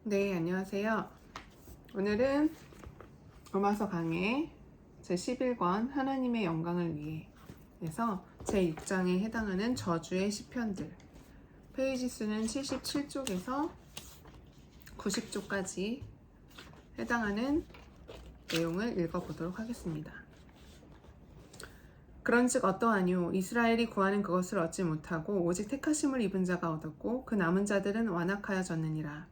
네, 안녕하세요. 오늘은 로마서 강의 제11권 하나님의 영광을 위해 에서 제6장에 해당하는 저주의 시편들 페이지 수는 77쪽에서 90쪽까지 해당하는 내용을 읽어보도록 하겠습니다. 그런즉 어떠하뇨? 이스라엘이 구하는 그것을 얻지 못하고 오직 택하심을 입은 자가 얻었고 그 남은 자들은 완악하여졌느니라.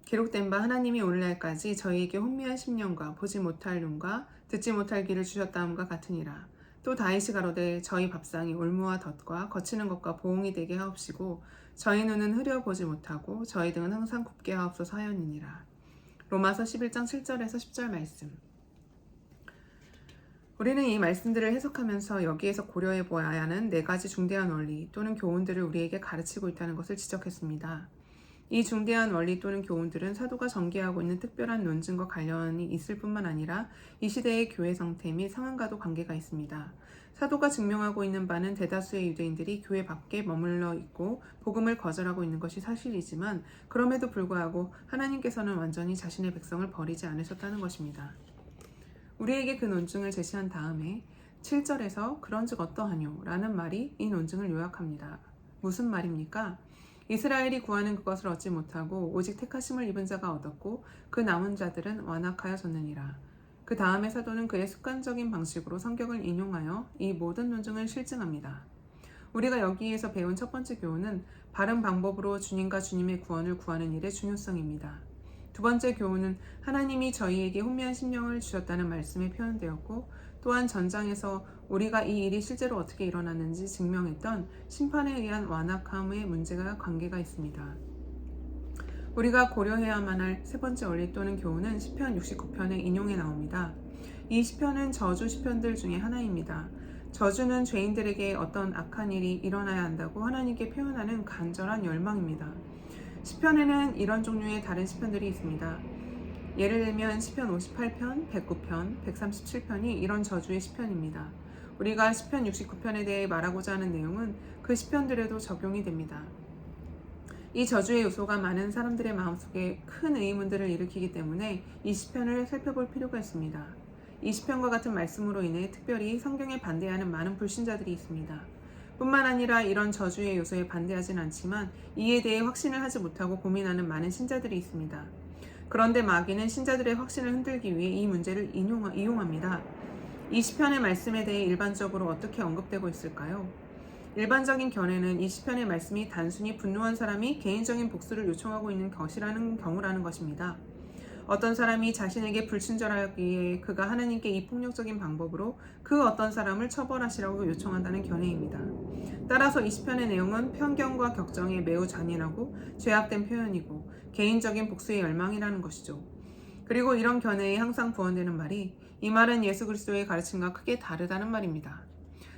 기록된 바 하나님이 오늘날까지 저희에게 혼미한 심령과 보지 못할 눈과 듣지 못할 귀를 주셨다함과 같으니라. 또 다윗이 가로되 저희 밥상이 올무와 덫과 거치는 것과 보응이 되게 하옵시고 저희 눈은 흐려보지 못하고 저희 등은 항상 굽게 하옵소서 하였느니라. 로마서 11장 7절에서 10절 말씀. 우리는 이 말씀들을 해석하면서 여기에서 고려해 보아야 하는 4가지 중대한 원리 또는 교훈들을 우리에게 가르치고 있다는 것을 지적했습니다. 이 중대한 원리 또는 교훈들은 사도가 전개하고 있는 특별한 논증과 관련이 있을 뿐만 아니라 이 시대의 교회 상태 및 상황과도 관계가 있습니다. 사도가 증명하고 있는 바는 대다수의 유대인들이 교회 밖에 머물러 있고 복음을 거절하고 있는 것이 사실이지만 그럼에도 불구하고 하나님께서는 완전히 자신의 백성을 버리지 않으셨다는 것입니다. 우리에게 그 논증을 제시한 다음에 7절에서 그런즉 어떠하뇨? 라는 말이 이 논증을 요약합니다. 무슨 말입니까? 이스라엘이 구하는 그것을 얻지 못하고 오직 택하심을 입은 자가 얻었고 그 남은 자들은 완악하여졌느니라. 그 다음에 사도는 그의 습관적인 방식으로 성경을 인용하여 이 모든 논증을 실증합니다. 우리가 여기에서 배운 첫 번째 교훈은 바른 방법으로 주님과 주님의 구원을 구하는 일의 중요성입니다. 두 번째 교훈은 하나님이 저희에게 혼미한 심령을 주셨다는 말씀에 표현되었고 또한 전장에서 우리가 이 일이 실제로 어떻게 일어났는지 증명했던 심판에 의한 완악함의 문제가 관계가 있습니다. 우리가 고려해야만 할 세 번째 원리 또는 교훈은 시편 69편의 인용에 나옵니다. 이 시편은 저주 시편들 중에 하나입니다. 저주는 죄인들에게 어떤 악한 일이 일어나야 한다고 하나님께 표현하는 간절한 열망입니다. 시편에는 이런 종류의 다른 시편들이 있습니다. 예를 들면 시편 58편, 109편, 137편이 이런 저주의 시편입니다. 우리가 시편 69편에 대해 말하고자 하는 내용은 그 시편들에도 적용이 됩니다. 이 저주의 요소가 많은 사람들의 마음속에 큰 의문들을 일으키기 때문에 이 시편을 살펴볼 필요가 있습니다. 이 시편과 같은 말씀으로 인해 특별히 성경에 반대하는 많은 불신자들이 있습니다. 뿐만 아니라 이런 저주의 요소에 반대하진 않지만 이에 대해 확신을 하지 못하고 고민하는 많은 신자들이 있습니다. 그런데 마귀는 신자들의 확신을 흔들기 위해 이 문제를 이용합니다. 이 시편의 말씀에 대해 일반적으로 어떻게 언급되고 있을까요? 일반적인 견해는 이 시편의 말씀이 단순히 분노한 사람이 개인적인 복수를 요청하고 있는 것이라는 경우라는 것입니다. 어떤 사람이 자신에게 불친절하기에 그가 하나님께 이 폭력적인 방법으로 그 어떤 사람을 처벌하시라고 요청한다는 견해입니다. 따라서 이 시편의 내용은 편견과 격정에 매우 잔인하고 죄악된 표현이고 개인적인 복수의 열망이라는 것이죠. 그리고 이런 견해에 항상 부언되는 말이 이 말은 예수 그리스도의 가르침과 크게 다르다는 말입니다.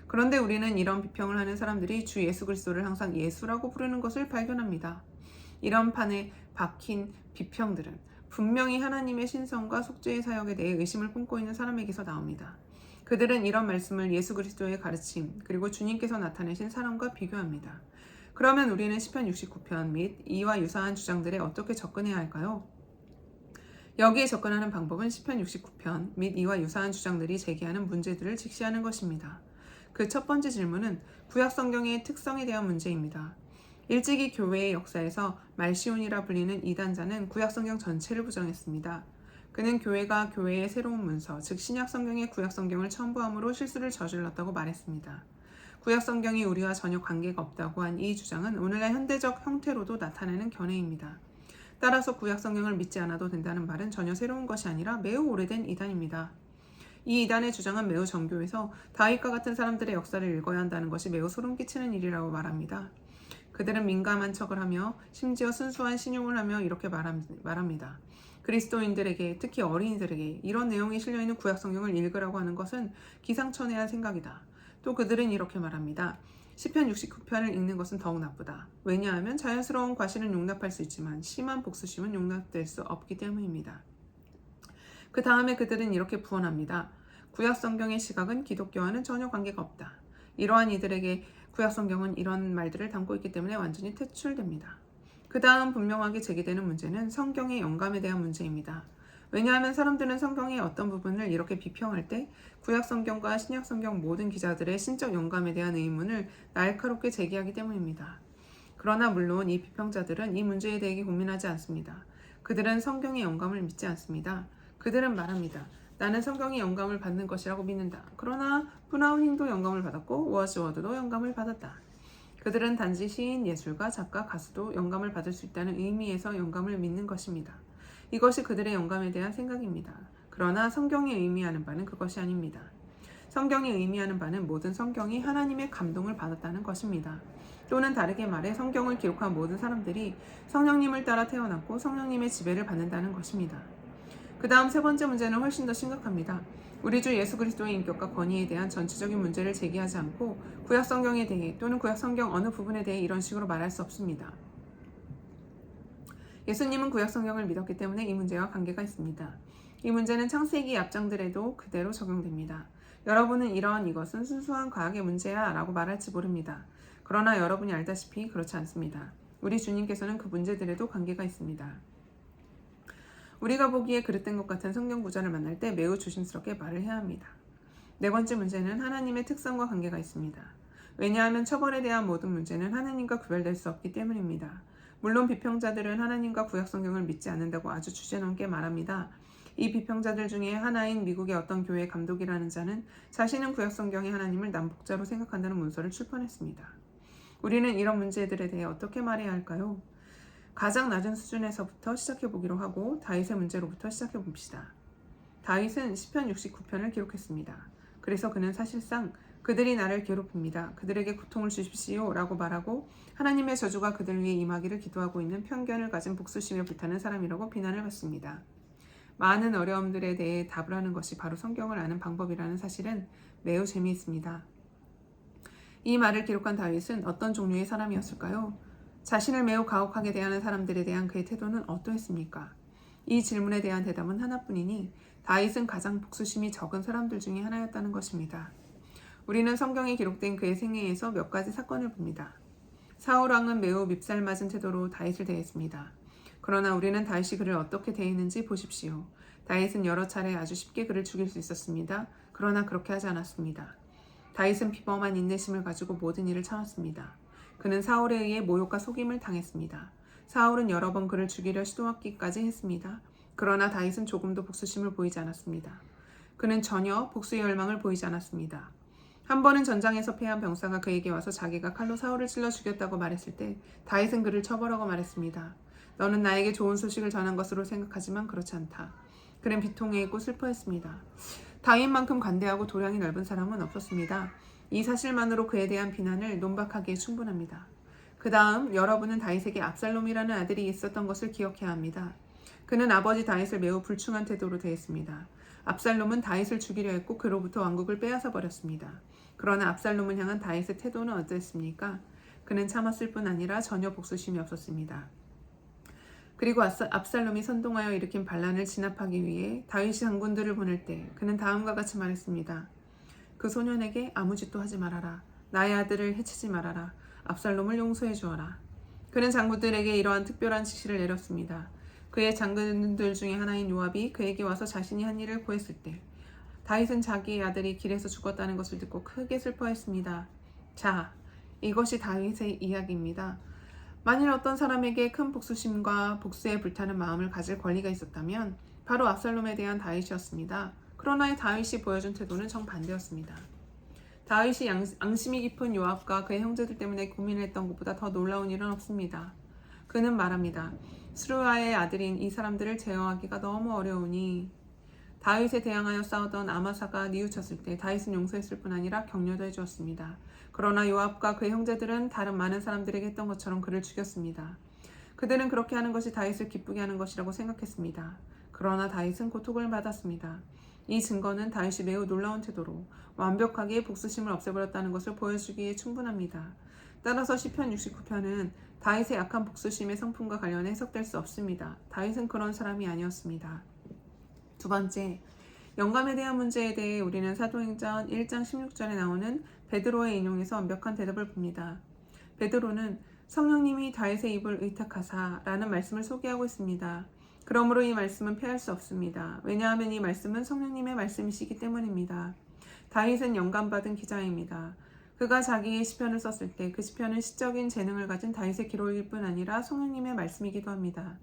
그런데 우리는 이런 비평을 하는 사람들이 주 예수 그리스도를 항상 예수라고 부르는 것을 발견합니다. 이런 판에 박힌 비평들은 분명히 하나님의 신성과 속죄의 사역에 대해 의심을 품고 있는 사람에게서 나옵니다. 그들은 이런 말씀을 예수 그리스도의 가르침 그리고 주님께서 나타내신 사랑과 비교합니다. 그러면 우리는 시편 69편 및 이와 유사한 주장들에 어떻게 접근해야 할까요? 여기에 접근하는 방법은 시편 69편 및 이와 유사한 주장들이 제기하는 문제들을 직시하는 것입니다. 그 첫 번째 질문은 구약 성경의 특성에 대한 문제입니다. 일찍이 교회의 역사에서 말시온이라 불리는 이단자는 구약 성경 전체를 부정했습니다. 그는 교회가 교회의 새로운 문서, 즉 신약 성경의 구약 성경을 첨부함으로 실수를 저질렀다고 말했습니다. 구약 성경이 우리와 전혀 관계가 없다고 한 이 주장은 오늘날 현대적 형태로도 나타나는 견해입니다. 따라서 구약 성경을 믿지 않아도 된다는 말은 전혀 새로운 것이 아니라 매우 오래된 이단입니다. 이 이단의 주장은 매우 정교해서 다윗과 같은 사람들의 역사를 읽어야 한다는 것이 매우 소름 끼치는 일이라고 말합니다. 그들은 민감한 척을 하며 심지어 순수한 신용을 하며 이렇게 말합니다. 그리스도인들에게, 특히 어린이들에게 이런 내용이 실려있는 구약 성경을 읽으라고 하는 것은 기상천외한 생각이다. 또 그들은 이렇게 말합니다. 시편 69편을 읽는 것은 더욱 나쁘다. 왜냐하면 자연스러운 과실은 용납할 수 있지만 심한 복수심은 용납될 수 없기 때문입니다. 그 다음에 그들은 이렇게 부언합니다. 구약 성경의 시각은 기독교와는 전혀 관계가 없다. 이러한 이들에게 구약 성경은 이런 말들을 담고 있기 때문에 완전히 퇴출됩니다. 그 다음 분명하게 제기되는 문제는 성경의 영감에 대한 문제입니다. 왜냐하면 사람들은 성경의 어떤 부분을 이렇게 비평할 때 구약 성경과 신약 성경 모든 기자들의 신적 영감에 대한 의문을 날카롭게 제기하기 때문입니다. 그러나 물론 이 비평자들은 이 문제에 대해 고민하지 않습니다. 그들은 성경의 영감을 믿지 않습니다. 그들은 말합니다. 나는 성경의 영감을 받는 것이라고 믿는다. 그러나 브라우닝도 영감을 받았고 워즈워드도 영감을 받았다. 그들은 단지 시인, 예술가, 작가, 가수도 영감을 받을 수 있다는 의미에서 영감을 믿는 것입니다. 이것이 그들의 영감에 대한 생각입니다. 그러나 성경이 의미하는 바는 그것이 아닙니다. 성경이 의미하는 바는 모든 성경이 하나님의 감동을 받았다는 것입니다. 또는 다르게 말해 성경을 기록한 모든 사람들이 성령님을 따라 태어났고 성령님의 지배를 받는다는 것입니다. 그 다음 세 번째 문제는 훨씬 더 심각합니다. 우리 주 예수 그리스도의 인격과 권위에 대한 전체적인 문제를 제기하지 않고 구약 성경에 대해 또는 구약 성경 어느 부분에 대해 이런 식으로 말할 수 없습니다. 예수님은 구약 성경을 믿었기 때문에 이 문제와 관계가 있습니다. 이 문제는 창세기 앞장들에도 그대로 적용됩니다. 여러분은 이것은 순수한 과학의 문제야 라고 말할지 모릅니다. 그러나 여러분이 알다시피 그렇지 않습니다. 우리 주님께서는 그 문제들에도 관계가 있습니다. 우리가 보기에 그릇된 것 같은 성경 구절을 만날 때 매우 조심스럽게 말을 해야 합니다. 네 번째 문제는 하나님의 특성과 관계가 있습니다. 왜냐하면 처벌에 대한 모든 문제는 하나님과 구별될 수 없기 때문입니다. 물론 비평자들은 하나님과 구약 성경을 믿지 않는다고 아주 주제넘게 말합니다. 이 비평자들 중에 하나인 미국의 어떤 교회 감독이라는 자는 자신은 구약 성경의 하나님을 남북자로 생각한다는 문서를 출판했습니다. 우리는 이런 문제들에 대해 어떻게 말해야 할까요? 가장 낮은 수준에서부터 시작해 보기로 하고 다윗의 문제로부터 시작해 봅시다. 다윗은 시편 69편을 기록했습니다. 그래서 그는 사실상 그들이 나를 괴롭힙니다. 그들에게 고통을 주십시오 라고 말하고 하나님의 저주가 그들 위에 임하기를 기도하고 있는 편견을 가진 복수심에 불타는 사람이라고 비난을 받습니다. 많은 어려움들에 대해 답을 하는 것이 바로 성경을 아는 방법이라는 사실은 매우 재미있습니다. 이 말을 기록한 다윗은 어떤 종류의 사람이었을까요? 자신을 매우 가혹하게 대하는 사람들에 대한 그의 태도는 어떠했습니까? 이 질문에 대한 대답은 하나뿐이니 다윗은 가장 복수심이 적은 사람들 중에 하나였다는 것입니다. 우리는 성경에 기록된 그의 생애에서 몇 가지 사건을 봅니다. 사울 왕은 매우 밉살맞은 태도로 다윗을 대했습니다. 그러나 우리는 다윗이 그를 어떻게 대했는지 보십시오. 다윗은 여러 차례 아주 쉽게 그를 죽일 수 있었습니다. 그러나 그렇게 하지 않았습니다. 다윗은 비범한 인내심을 가지고 모든 일을 참았습니다. 그는 사울에 의해 모욕과 속임을 당했습니다. 사울은 여러 번 그를 죽이려 시도하기까지 했습니다. 그러나 다윗은 조금도 복수심을 보이지 않았습니다. 그는 전혀 복수의 열망을 보이지 않았습니다. 한 번은 전장에서 패한 병사가 그에게 와서 자기가 칼로 사울을 찔러 죽였다고 말했을 때 다윗은 그를 처벌하고 말했습니다. 너는 나에게 좋은 소식을 전한 것으로 생각하지만 그렇지 않다. 그는 비통해했고 슬퍼했습니다. 다윗만큼 관대하고 도량이 넓은 사람은 없었습니다. 이 사실만으로 그에 대한 비난을 논박하기에 충분합니다. 그 다음 여러분은 다윗에게 압살롬이라는 아들이 있었던 것을 기억해야 합니다. 그는 아버지 다윗을 매우 불충한 태도로 대했습니다. 압살롬은 다윗을 죽이려 했고 그로부터 왕국을 빼앗아 버렸습니다. 그러나 압살롬을 향한 다윗의 태도는 어땠습니까? 그는 참았을 뿐 아니라 전혀 복수심이 없었습니다. 그리고 압살롬이 선동하여 일으킨 반란을 진압하기 위해 다윗이 장군들을 보낼 때 그는 다음과 같이 말했습니다. 그 소년에게 아무 짓도 하지 말아라. 나의 아들을 해치지 말아라. 압살롬을 용서해 주어라. 그는 장군들에게 이러한 특별한 지시를 내렸습니다. 그의 장군들 중에 하나인 요압이 그에게 와서 자신이 한 일을 고했을 때 다윗은 자기의 아들이 길에서 죽었다는 것을 듣고 크게 슬퍼했습니다. 자, 이것이 다윗의 이야기입니다. 만일 어떤 사람에게 큰 복수심과 복수에 불타는 마음을 가질 권리가 있었다면 바로 압살롬에 대한 다윗이었습니다. 그러나 다윗이 보여준 태도는 정반대였습니다. 다윗이 앙심이 깊은 요압과 그의 형제들 때문에 고민했던 것보다 더 놀라운 일은 없습니다. 그는 말합니다. 스루아의 아들인 이 사람들을 제어하기가 너무 어려우니 다윗에 대항하여 싸우던 아마사가 뉘우쳤을 때 다윗은 용서했을 뿐 아니라 격려도 해주었습니다. 그러나 요압과 그의 형제들은 다른 많은 사람들에게 했던 것처럼 그를 죽였습니다. 그들은 그렇게 하는 것이 다윗을 기쁘게 하는 것이라고 생각했습니다. 그러나 다윗은 고통을 받았습니다. 이 증거는 다윗이 매우 놀라운 태도로 완벽하게 복수심을 없애버렸다는 것을 보여주기에 충분합니다. 따라서 시편 69편은 다윗의 약한 복수심의 성품과 관련해 해석될 수 없습니다. 다윗은 그런 사람이 아니었습니다. 두 번째, 영감에 대한 문제에 대해 우리는 사도행전 1장 16절에 나오는 베드로의 인용에서 완벽한 대답을 봅니다. 베드로는 성령님이 다윗의 입을 의탁하사라는 말씀을 소개하고 있습니다. 그러므로 이 말씀은 피할 수 없습니다. 왜냐하면 이 말씀은 성령님의 말씀이시기 때문입니다. 다윗은 영감받은 기자입니다. 그가 자기의 시편을 썼을 때 그 시편은 시적인 재능을 가진 다윗의 기록일 뿐 아니라 성령님의 말씀이기도 합니다.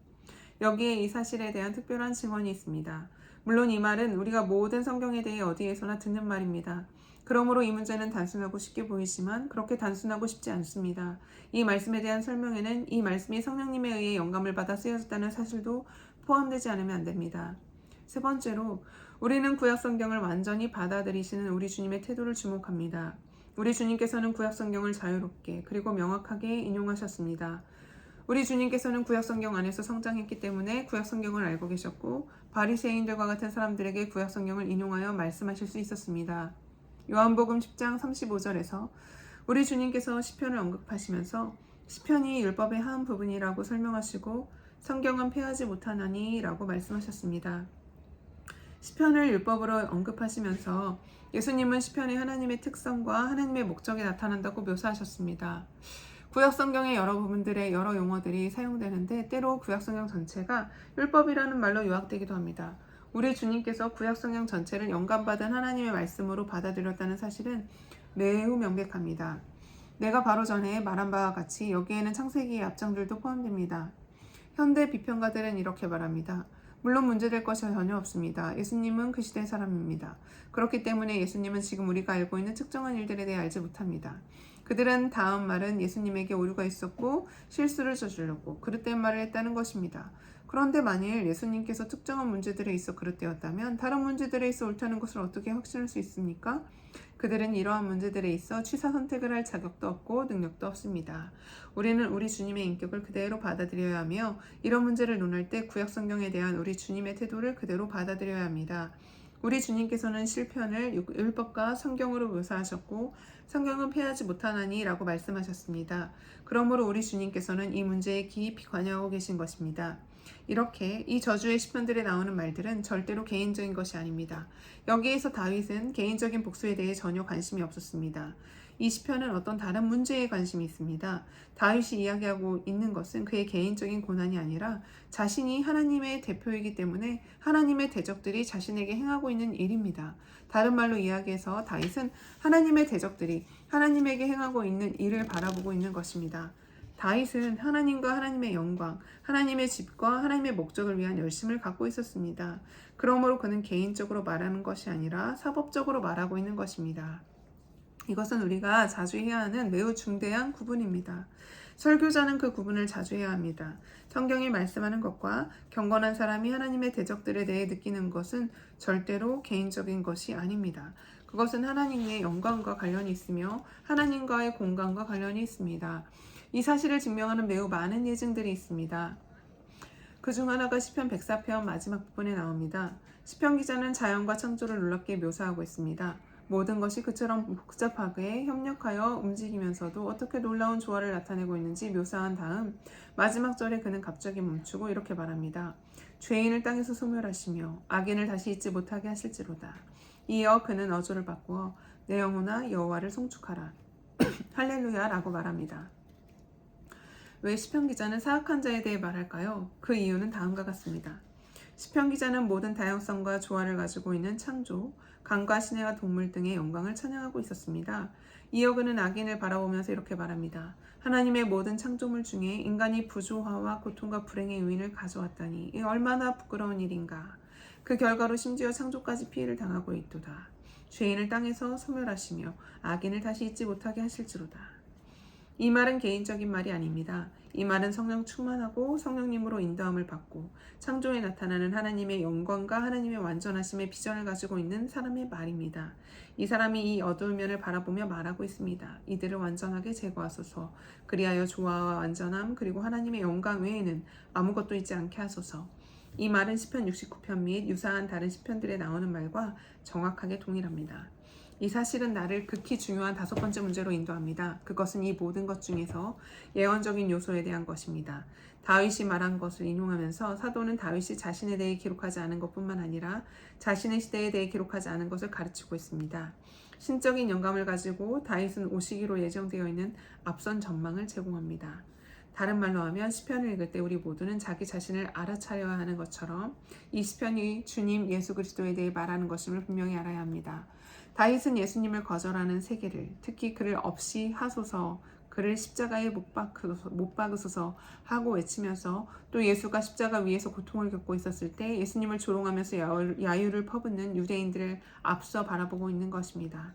여기에 이 사실에 대한 특별한 증언이 있습니다. 물론 이 말은 우리가 모든 성경에 대해 어디에서나 듣는 말입니다. 그러므로 이 문제는 단순하고 쉽게 보이지만 그렇게 단순하고 쉽지 않습니다. 이 말씀에 대한 설명에는 이 말씀이 성령님에 의해 영감을 받아 쓰여졌다는 사실도 포함되지 않으면 안 됩니다. 세 번째로, 우리는 구약 성경을 완전히 받아들이시는 우리 주님의 태도를 주목합니다. 우리 주님께서는 구약 성경을 자유롭게 그리고 명확하게 인용하셨습니다. 우리 주님께서는 구약 성경 안에서 성장했기 때문에 구약 성경을 알고 계셨고 바리새인들과 같은 사람들에게 구약 성경을 인용하여 말씀하실 수 있었습니다. 요한복음 10장 35절에서 우리 주님께서 시편을 언급하시면서 시편이 율법의 한 부분이라고 설명하시고 성경은 폐하지 못하나니 라고 말씀하셨습니다. 시편을 율법으로 언급하시면서 예수님은 시편에 하나님의 특성과 하나님의 목적이 나타난다고 묘사하셨습니다. 구약성경의 여러 부분들의 여러 용어들이 사용되는데 때로 구약성경 전체가 율법이라는 말로 요약되기도 합니다. 우리 주님께서 구약성경 전체를 영감받은 하나님의 말씀으로 받아들였다는 사실은 매우 명백합니다. 내가 바로 전에 말한 바와 같이 여기에는 창세기의 앞장들도 포함됩니다. 현대 비평가들은 이렇게 말합니다. 물론 문제될 것이 전혀 없습니다. 예수님은 그 시대의 사람입니다. 그렇기 때문에 예수님은 지금 우리가 알고 있는 특정한 일들에 대해 알지 못합니다. 그들은 다음 말은 예수님에게 오류가 있었고 실수를 저질렀고 그릇된 말을 했다는 것입니다. 그런데 만일 예수님께서 특정한 문제들에 있어 그릇되었다면 다른 문제들에 있어 옳다는 것을 어떻게 확신할 수 있습니까? 그들은 이러한 문제들에 있어 취사 선택을 할 자격도 없고 능력도 없습니다. 우리는 우리 주님의 인격을 그대로 받아들여야 하며 이런 문제를 논할 때 구약 성경에 대한 우리 주님의 태도를 그대로 받아들여야 합니다. 우리 주님께서는 실편을 율법과 성경으로 묘사하셨고 성경은 폐하지 못하나니 라고 말씀하셨습니다. 그러므로 우리 주님께서는 이 문제에 깊이 관여하고 계신 것입니다. 이렇게 이 저주의 시편들에 나오는 말들은 절대로 개인적인 것이 아닙니다. 여기에서 다윗은 개인적인 복수에 대해 전혀 관심이 없었습니다. 이 시편은 어떤 다른 문제에 관심이 있습니다. 다윗이 이야기하고 있는 것은 그의 개인적인 고난이 아니라 자신이 하나님의 대표이기 때문에 하나님의 대적들이 자신에게 행하고 있는 일입니다. 다른 말로 이야기해서 다윗은 하나님의 대적들이 하나님에게 행하고 있는 일을 바라보고 있는 것입니다. 다윗은 하나님과 하나님의 영광, 하나님의 집과 하나님의 목적을 위한 열심을 갖고 있었습니다. 그러므로 그는 개인적으로 말하는 것이 아니라 사법적으로 말하고 있는 것입니다. 이것은 우리가 자주 해야 하는 매우 중대한 구분입니다. 설교자는 그 구분을 자주 해야 합니다. 성경이 말씀하는 것과 경건한 사람이 하나님의 대적들에 대해 느끼는 것은 절대로 개인적인 것이 아닙니다. 그것은 하나님의 영광과 관련이 있으며 하나님과의 공간과 관련이 있습니다. 이 사실을 증명하는 매우 많은 예증들이 있습니다. 그 중 하나가 시편 104편 마지막 부분에 나옵니다. 시편 기자는 자연과 창조를 놀랍게 묘사하고 있습니다. 모든 것이 그처럼 복잡하게 협력하여 움직이면서도 어떻게 놀라운 조화를 나타내고 있는지 묘사한 다음 마지막 절에 그는 갑자기 멈추고 이렇게 말합니다. 죄인을 땅에서 소멸하시며 악인을 다시 잊지 못하게 하실지로다. 이어 그는 어조를 바꾸어 내 영혼아 여호와를 송축하라. 할렐루야 라고 말합니다. 왜 시편 기자는 사악한 자에 대해 말할까요? 그 이유는 다음과 같습니다. 시편 기자는 모든 다양성과 조화를 가지고 있는 창조, 강과 시내와 동물 등의 영광을 찬양하고 있었습니다. 이어 그는 악인을 바라보면서 이렇게 말합니다. 하나님의 모든 창조물 중에 인간이 부조화와 고통과 불행의 요인을 가져왔다니 이 얼마나 부끄러운 일인가. 그 결과로 심지어 창조까지 피해를 당하고 있도다. 죄인을 땅에서 소멸하시며 악인을 다시 잊지 못하게 하실지로다. 이 말은 개인적인 말이 아닙니다. 이 말은 성령 충만하고 성령님으로 인도함을 받고 창조에 나타나는 하나님의 영광과 하나님의 완전하심의 비전을 가지고 있는 사람의 말입니다. 이 사람이 이 어두운 면을 바라보며 말하고 있습니다. 이들을 완전하게 제거하소서. 그리하여 조화와 완전함 그리고 하나님의 영광 외에는 아무것도 있지 않게 하소서. 이 말은 시편 69편 및 유사한 다른 시편들에 나오는 말과 정확하게 동일합니다. 이 사실은 나를 극히 중요한 5번째 문제로 인도합니다. 그것은 이 모든 것 중에서 예언적인 요소에 대한 것입니다. 다윗이 말한 것을 인용하면서 사도는 다윗이 자신에 대해 기록하지 않은 것뿐만 아니라 자신의 시대에 대해 기록하지 않은 것을 가르치고 있습니다. 신적인 영감을 가지고 다윗은 오시기로 예정되어 있는 앞선 전망을 제공합니다. 다른 말로 하면 시편을 읽을 때 우리 모두는 자기 자신을 알아차려야 하는 것처럼 이 시편이 주님 예수 그리스도에 대해 말하는 것임을 분명히 알아야 합니다. 다윗은 예수님을 거절하는 세계를, 특히 그를 없이 하소서, 그를 십자가에 못 박으소서 하고 외치면서 또 예수가 십자가 위에서 고통을 겪고 있었을 때 예수님을 조롱하면서 야유를 퍼붓는 유대인들을 앞서 바라보고 있는 것입니다.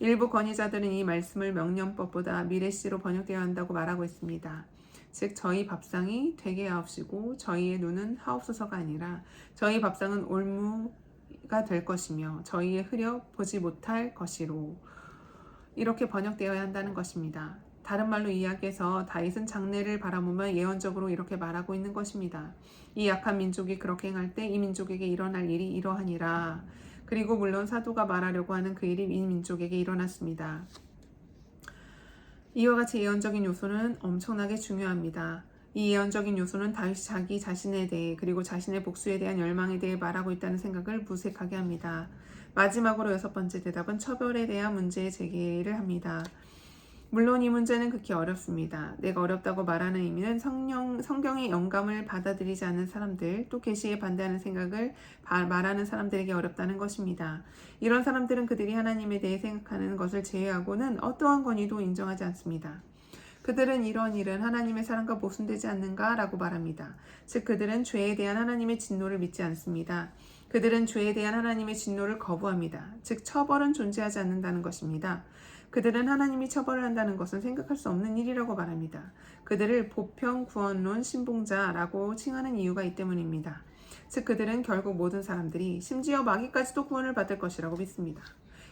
일부 권위자들은 이 말씀을 명령법보다 미래시로 번역되어야 한다고 말하고 있습니다. 즉 저희 밥상이 되게 하옵시고 저희의 눈은 하옵소서가 아니라 저희 밥상은 올무가 될 것이며 저희의 흐려 보지 못할 것이로 이렇게 번역되어야 한다는 것입니다. 다른 말로 이야기해서 다윗은 장래를 바라보며 예언적으로 이렇게 말하고 있는 것입니다. 이 약한 민족이 그렇게 행할 때 이 민족에게 일어날 일이 이러하니라. 그리고 물론 사도가 말하려고 하는 그 일이 이 민족에게 일어났습니다. 이와 같이 예언적인 요소는 엄청나게 중요합니다. 이 예언적인 요소는 다윗이 자기 자신에 대해 그리고 자신의 복수에 대한 열망에 대해 말하고 있다는 생각을 무색하게 합니다. 마지막으로 6번째 대답은 처벌에 대한 문제 제기를 합니다. 물론 이 문제는 극히 어렵습니다. 내가 어렵다고 말하는 의미는 성경의 영감을 받아들이지 않는 사람들, 또 계시에 반대하는 생각을 말하는 사람들에게 어렵다는 것입니다. 이런 사람들은 그들이 하나님에 대해 생각하는 것을 제외하고는 어떠한 권위도 인정하지 않습니다. 그들은 이런 일은 하나님의 사랑과 모순되지 않는가? 라고 말합니다. 즉 그들은 죄에 대한 하나님의 진노를 믿지 않습니다. 그들은 죄에 대한 하나님의 진노를 거부합니다. 즉 처벌은 존재하지 않는다는 것입니다. 그들은 하나님이 처벌을 한다는 것은 생각할 수 없는 일이라고 말합니다. 그들을 보편구원론 신봉자라고 칭하는 이유가 이 때문입니다. 즉 그들은 결국 모든 사람들이 심지어 마귀까지도 구원을 받을 것이라고 믿습니다.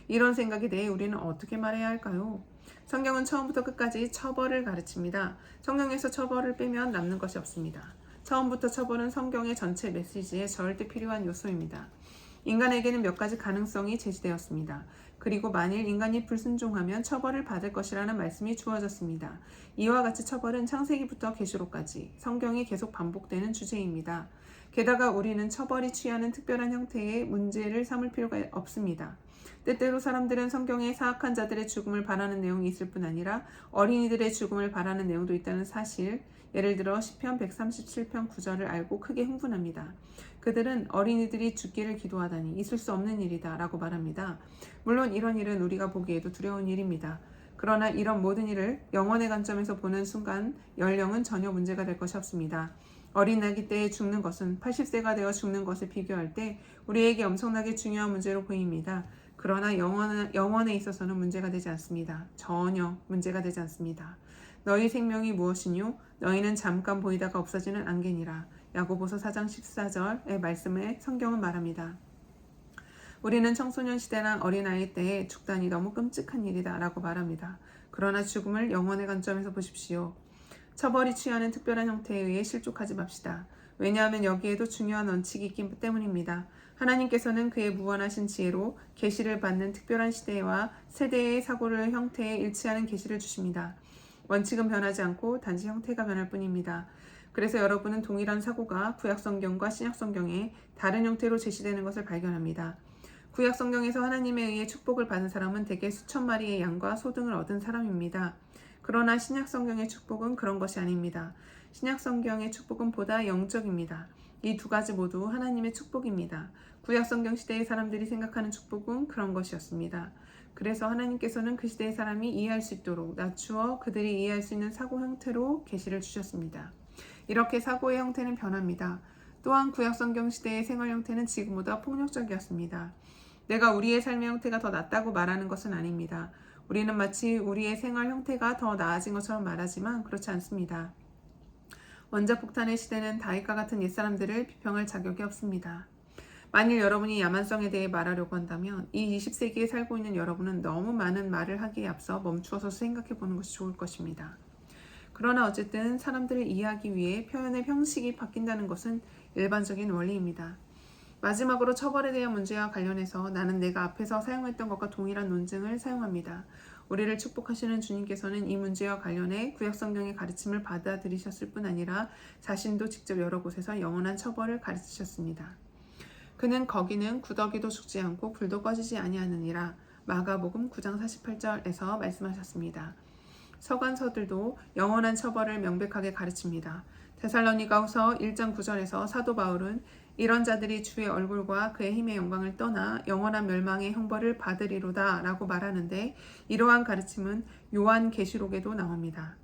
이런 생각에 대해 우리는 어떻게 말해야 할까요? 성경은 처음부터 끝까지 처벌을 가르칩니다. 성경에서 처벌을 빼면 남는 것이 없습니다. 처음부터 처벌은 성경의 전체 메시지에 절대 필요한 요소입니다. 인간에게는 몇 가지 가능성이 제시되었습니다. 그리고 만일 인간이 불순종하면 처벌을 받을 것이라는 말씀이 주어졌습니다. 이와 같이 처벌은 창세기부터 계시록까지 성경이 계속 반복되는 주제입니다. 게다가 우리는 처벌이 취하는 특별한 형태의 문제를 삼을 필요가 없습니다. 때때로 사람들은 성경에 사악한 자들의 죽음을 바라는 내용이 있을 뿐 아니라 어린이들의 죽음을 바라는 내용도 있다는 사실, 예를 들어 시편 137편 9절을 알고 크게 흥분합니다. 그들은 어린이들이 죽기를 기도하다니 있을 수 없는 일이다 라고 말합니다. 물론 이런 일은 우리가 보기에도 두려운 일입니다. 그러나 이런 모든 일을 영혼의 관점에서 보는 순간 연령은 전혀 문제가 될 것이 없습니다. 어린 아기 때에 죽는 것은 80세가 되어 죽는 것에 비교할 때 우리에게 엄청나게 중요한 문제로 보입니다. 그러나 영혼에 있어서는 문제가 되지 않습니다. 전혀 문제가 되지 않습니다. 너희 생명이 무엇이뇨? 너희는 잠깐 보이다가 없어지는 안개니라. 야고보서 4장 14절의 말씀에 성경은 말합니다. 우리는 청소년 시대나 어린아이 때에 죽다니 너무 끔찍한 일이다 라고 말합니다. 그러나 죽음을 영혼의 관점에서 보십시오. 처벌이 취하는 특별한 형태에 의해 실족하지 맙시다. 왜냐하면 여기에도 중요한 원칙이 있기 때문입니다. 하나님께서는 그의 무한하신 지혜로 계시를 받는 특별한 시대와 세대의 사고를 형태에 일치하는 계시를 주십니다. 원칙은 변하지 않고 단지 형태가 변할 뿐입니다. 그래서 여러분은 동일한 사고가 구약성경과 신약성경에 다른 형태로 제시되는 것을 발견합니다. 구약성경에서 하나님에 의해 축복을 받은 사람은 대개 수천 마리의 양과 소 등을 얻은 사람입니다. 그러나 신약성경의 축복은 그런 것이 아닙니다. 신약성경의 축복은 보다 영적입니다. 이 두 가지 모두 하나님의 축복입니다. 구약성경 시대의 사람들이 생각하는 축복은 그런 것이었습니다. 그래서 하나님께서는 그 시대의 사람이 이해할 수 있도록 낮추어 그들이 이해할 수 있는 사고 형태로 계시를 주셨습니다. 이렇게 사고의 형태는 변합니다. 또한 구약성경 시대의 생활 형태는 지금보다 폭력적이었습니다. 내가 우리의 삶의 형태가 더 낫다고 말하는 것은 아닙니다. 우리는 마치 우리의 생활 형태가 더 나아진 것처럼 말하지만 그렇지 않습니다. 원자폭탄의 시대는 다윗과 같은 옛사람들을 비평할 자격이 없습니다. 만일 여러분이 야만성에 대해 말하려고 한다면 이 20세기에 살고 있는 여러분은 너무 많은 말을 하기에 앞서 멈추어서 생각해 보는 것이 좋을 것입니다. 그러나 어쨌든 사람들을 이해하기 위해 표현의 형식이 바뀐다는 것은 일반적인 원리입니다. 마지막으로 처벌에 대한 문제와 관련해서 나는 내가 앞에서 사용했던 것과 동일한 논증을 사용합니다. 우리를 축복하시는 주님께서는 이 문제와 관련해 구약성경의 가르침을 받아들이셨을 뿐 아니라 자신도 직접 여러 곳에서 영원한 처벌을 가르치셨습니다. 그는 거기는 구더기도 죽지 않고 불도 꺼지지 아니하느니라. 마가복음 9장 48절에서 말씀하셨습니다. 서간서들도 영원한 처벌을 명백하게 가르칩니다. 데살로니가후서 1장 9절에서 사도 바울은 이런 자들이 주의 얼굴과 그의 힘의 영광을 떠나 영원한 멸망의 형벌을 받으리로다 라고 말하는데, 이러한 가르침은 요한계시록에도 나옵니다.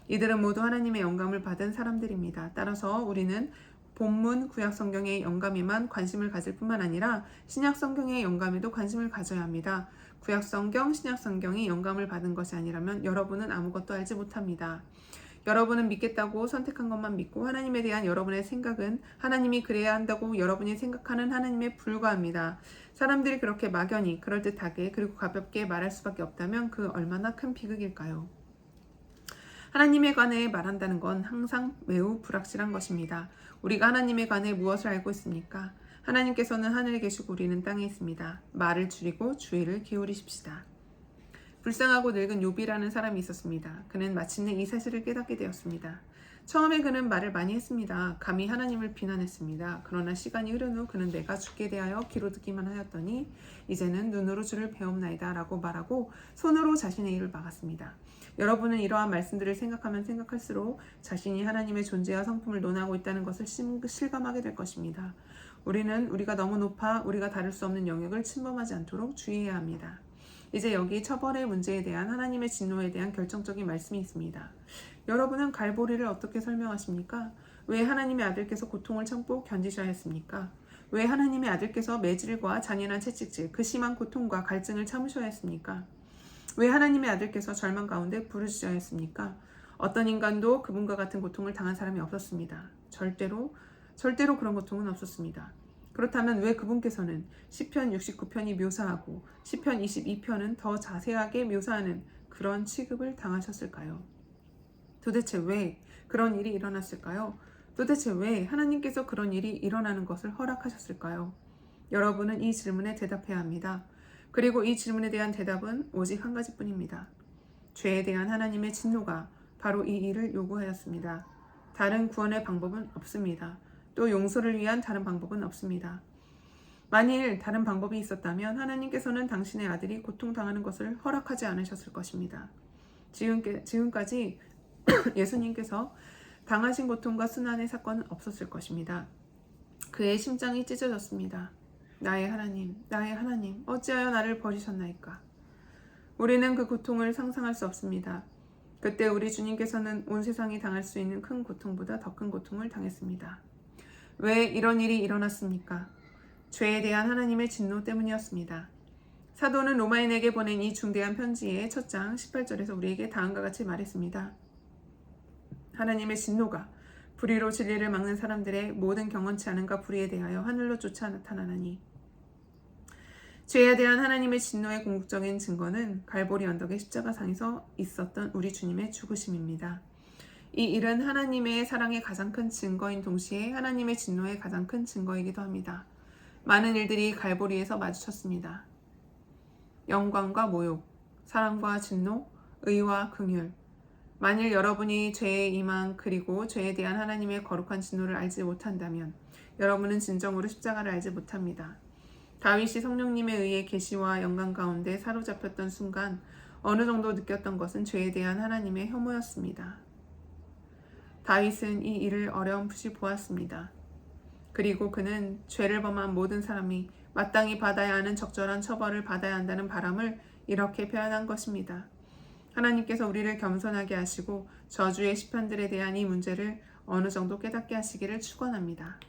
이들은 모두 하나님의 영감을 받은 사람들입니다. 따라서 우리는 본문 구약성경의 영감에만 관심을 가질 뿐만 아니라 신약성경의 영감에도 관심을 가져야 합니다. 구약성경, 신약성경이 영감을 받은 것이 아니라면 여러분은 아무것도 알지 못합니다. 여러분은 믿겠다고 선택한 것만 믿고 하나님에 대한 여러분의 생각은 하나님이 그래야 한다고 여러분이 생각하는 하나님에 불과합니다. 사람들이 그렇게 막연히, 그럴듯하게, 그리고 가볍게 말할 수밖에 없다면 그 얼마나 큰 비극일까요? 하나님에 관해 말한다는 건 항상 매우 불확실한 것입니다. 우리가 하나님에 관해 무엇을 알고 있습니까? 하나님께서는 하늘에 계시고 우리는 땅에 있습니다. 말을 줄이고 주의를 기울이십시다. 불쌍하고 늙은 욥이라는 사람이 있었습니다. 그는 마침내 이 사실을 깨닫게 되었습니다. 처음에 그는 말을 많이 했습니다. 감히 하나님을 비난했습니다. 그러나 시간이 흐른 후 그는 내가 죽게 대하여 귀로 듣기만 하였더니 이제는 눈으로 주를 배움나이다 라고 말하고 손으로 자신의 입을 막았습니다. 여러분은 이러한 말씀들을 생각하면 생각할수록 자신이 하나님의 존재와 성품을 논하고 있다는 것을 실감하게 될 것입니다. 우리는 우리가 너무 높아 우리가 다룰 수 없는 영역을 침범하지 않도록 주의해야 합니다. 이제 여기 처벌의 문제에 대한 하나님의 진노에 대한 결정적인 말씀이 있습니다. 여러분은 갈보리를 어떻게 설명하십니까? 왜 하나님의 아들께서 고통을 참고 견디셔야 했습니까? 왜 하나님의 아들께서 매질과 잔인한 채찍질, 그 심한 고통과 갈증을 참으셔야 했습니까? 왜 하나님의 아들께서 절망 가운데 부르짖어야 했습니까? 어떤 인간도 그분과 같은 고통을 당한 사람이 없었습니다. 절대로 그런 고통은 없었습니다. 그렇다면 왜 그분께서는 시편 69편이 묘사하고 시편 22편은 더 자세하게 묘사하는 그런 취급을 당하셨을까요? 도대체 왜 그런 일이 일어났을까요? 도대체 왜 하나님께서 그런 일이 일어나는 것을 허락하셨을까요? 여러분은 이 질문에 대답해야 합니다. 그리고 이 질문에 대한 대답은 오직 한 가지뿐입니다. 죄에 대한 하나님의 진노가 바로 이 일을 요구하였습니다. 다른 구원의 방법은 없습니다. 또 용서를 위한 다른 방법은 없습니다. 만일 다른 방법이 있었다면 하나님께서는 당신의 아들이 고통당하는 것을 허락하지 않으셨을 것입니다. 지금까지 예수님께서 당하신 고통과 순환의 사건은 없었을 것입니다. 그의 심장이 찢어졌습니다. 나의 하나님, 어찌하여 나를 버리셨나이까? 우리는 그 고통을 상상할 수 없습니다. 그때 우리 주님께서는 온 세상이 당할 수 있는 큰 고통보다 더 큰 고통을 당했습니다. 왜 이런 일이 일어났습니까? 죄에 대한 하나님의 진노 때문이었습니다. 사도는 로마인에게 보낸 이 중대한 편지의 첫 장 18절에서 우리에게 다음과 같이 말했습니다. 하나님의 진노가 불의로 진리를 막는 사람들의 모든 경건치 않음과 불의에 대하여 하늘로 쫓아 나타나나니, 죄에 대한 하나님의 진노의 궁극적인 증거는 갈보리 언덕의 십자가상에서 있었던 우리 주님의 죽으심입니다. 이 일은 하나님의 사랑의 가장 큰 증거인 동시에 하나님의 진노의 가장 큰 증거이기도 합니다. 많은 일들이 갈보리에서 마주쳤습니다. 영광과 모욕, 사랑과 진노, 의와 긍휼. 만일 여러분이 죄에 임한 그리고 죄에 대한 하나님의 거룩한 진노를 알지 못한다면 여러분은 진정으로 십자가를 알지 못합니다. 다윗이 성령님에 의해 계시와 영광 가운데 사로잡혔던 순간 어느 정도 느꼈던 것은 죄에 대한 하나님의 혐오였습니다. 다윗은 이 일을 어렴풋이 보았습니다. 그리고 그는 죄를 범한 모든 사람이 마땅히 받아야 하는 적절한 처벌을 받아야 한다는 바람을 이렇게 표현한 것입니다. 하나님께서 우리를 겸손하게 하시고 저주의 시편들에 대한 이 문제를 어느 정도 깨닫게 하시기를 축원합니다.